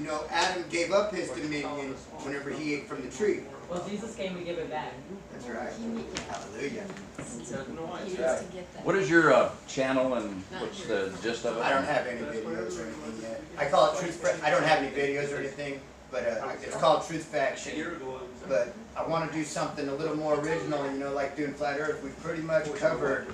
you know, Adam gave up his dominion whenever he ate from the tree. Well, Jesus came to give it back. That's right. Hallelujah. What is your channel and what's the gist of it? I don't have any videos or anything yet. I call it Truth. I don't have any videos or anything, but it's called Truth Faction. But I want to do something a little more original, you know, like doing Flat Earth. We've pretty much covered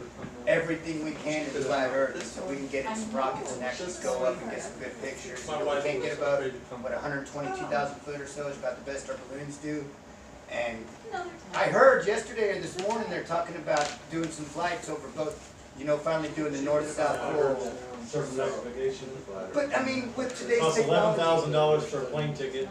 everything we can in Flat Earth, so we can get in some rockets and actually go up and get some good pictures. You know, we can't get above, what, 122,000 foot or so is about the best our balloons do. And I heard yesterday or this morning they're talking about doing some flights over both, you know, finally doing the north-south pole. Circumnavigation. But I mean, with today's Costs technology, $11,000 for a plane ticket.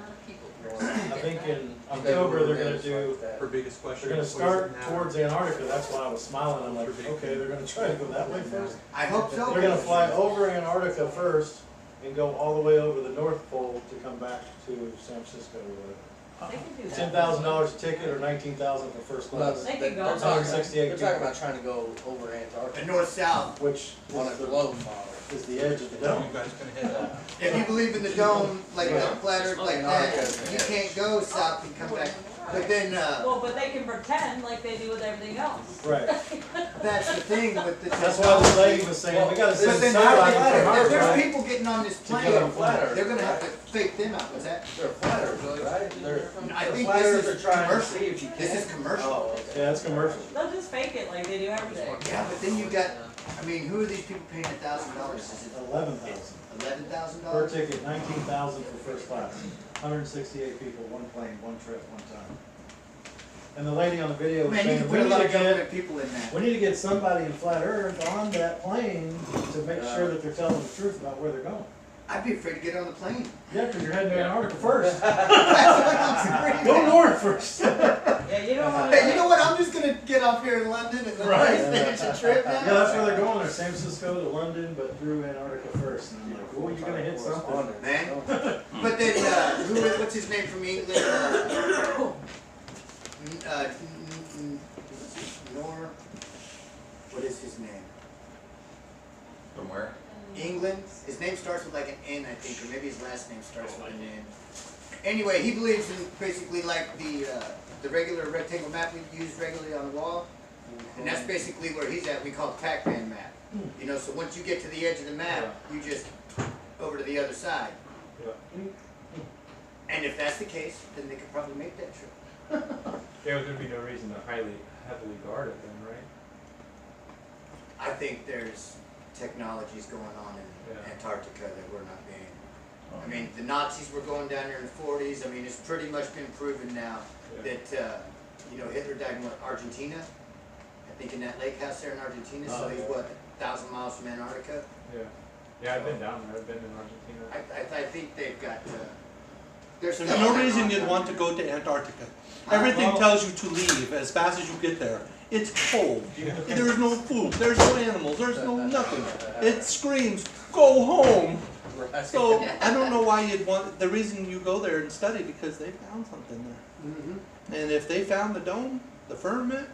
I think in October they're going to do. Her biggest question. They're going to start towards Antarctica. That's why I was smiling. I'm like, okay, they're going to try to go that way first. I hope so. They're going to fly over Antarctica first and go all the way over the North Pole to come back to San Francisco or whatever. They can do that. $10,000 a ticket or $19,000 for first class. They can go. They're $168 talking about trying to go over the Antarctica north-south. which on a globe model. is the edge of the You dome. guys can head out. If you believe in the dome, like the Flat Earth, like that, you can't go south and come back. But then, Well, but they can pretend like they do with everything else. Right. that's the thing with the That's why this technology. lady was saying, we got to But send then satellite if from Earth, there's right? people getting on this To go to plane, Flat Earth. they're gonna have to fake them out. What's that? They're flat earthers, right? They're I think flat this earthers is are trying to commercial. see if you can. This is commercial. Oh, okay. Yeah, it's commercial. They'll just fake it like they do everything. Yeah, but then you got, I mean, who are these people paying $1,000? Is it 11,000 $11,000? per ticket, 19,000 for first class. 168 people, one plane, one trip, one time. And the lady on the video was Man, you saying, can put a lot of we government people in that. need to get somebody in Flat Earth on that plane to make sure that they're telling the truth about where they're going. I'd be afraid to get on the plane. Yeah, because you're heading to Antarctica first. That's what I'm afraid Go of. north first. Yeah, you don't want Hey, you know what? I'm just gonna get off here in London and then Right. finish the trip now. Yeah, that's where they're going. They're San Francisco to London, but through Antarctica first. And I'm like, oh, you're going to hit something. Man. But then, what's his name from England? What is his name? From where? England. His name starts with like an N, I think, or maybe his last name starts with an N. Anyway, he believes in basically like the regular rectangle map we use regularly on the wall, and that's basically where he's at. We call it Pac-Man map. You know, so once you get to the edge of the map, you just over to the other side. And if that's the case, then they could probably make that trip. There would be no reason to heavily guard it then, right? I think there's technologies going on in Antarctica that we're not being. I mean, the Nazis were going down there in the 40s. I mean, it's pretty much been proven now that, you know, Hitler died in what, Argentina? I think in that lake house there in Argentina. So he's what, 1,000 miles from Antarctica? Yeah. Yeah, I've been down there. I've been in Argentina. I think they've got, there's There's no reason you'd want to go to Antarctica. Everything tells you to leave as fast as you get there. It's cold. There's no food. There's no animals. There's no nothing. It screams, go home. So I don't know why you'd want, the reason you go there and study, because they found something there. And if they found the dome, the firmament,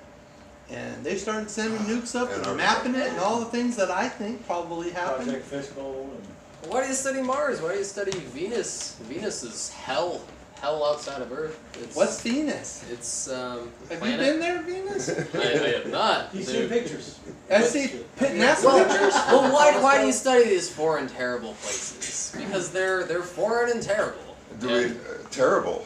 and they started sending nukes up and mapping it and all the things that I think probably happened. Project Fishbowl and Why do you study Mars? Why do you study Venus? Venus is hell outside of Earth. What's Venus? It's Have you planet. been there, Venus? I have not. you see dude. pictures. I see NASA Well, pictures. well, why do you study these foreign terrible places? Because they're foreign and terrible. Terrible.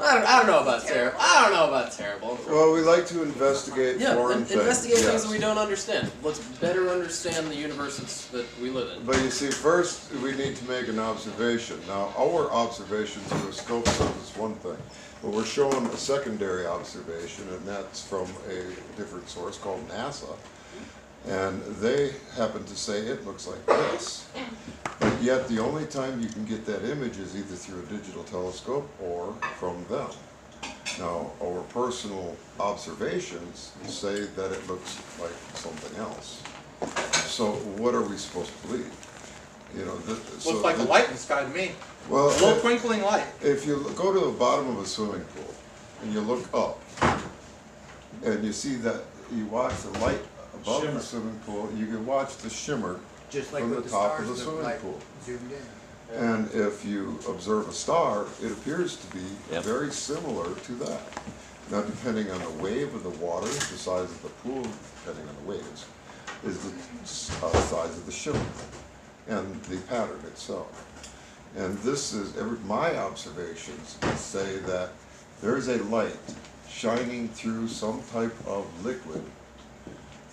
I don't know about terrible. I don't know about terrible. Well, we like to investigate foreign things. Investigate things yes. that we don't understand. Let's better understand the universes that we live in. But you see, first we need to make an observation. Now, our observation through a scope is one thing, but we're showing a secondary observation, and that's from a different source called NASA. And they happen to say it looks like this. But yet the only time you can get that image is either through a digital telescope or from them. Now, our personal observations say that it looks like something else. So what are we supposed to believe? You know, Looks like a light in the sky to me. well, A little twinkling light. if you go to the bottom of a swimming pool and you look up and you see that you watch the light above Shimmer. the swimming pool, you can watch the shimmer just like from with the the top stars of the look swimming like pool. zoomed in. And if you observe a star, it appears to be Yep. very similar to that. Now, depending on the wave of the water, the size of the pool, depending on the waves, is the size of the shimmer and the pattern itself. And this is, my observations say that there's a light shining through some type of liquid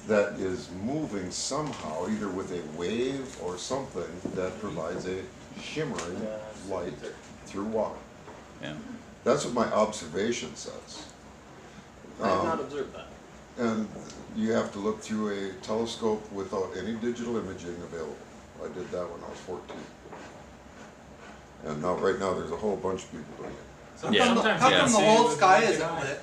that is moving somehow, either with a wave or something that provides a shimmering light through water. Yeah. That's what my observation says. I have not observed that. And you have to look through a telescope without any digital imaging available. I did that when I was 14. And now, right now, there's a whole bunch of people doing it. How Yeah. come the, Sometimes how you come can the see whole with sky the isn't eye. lit?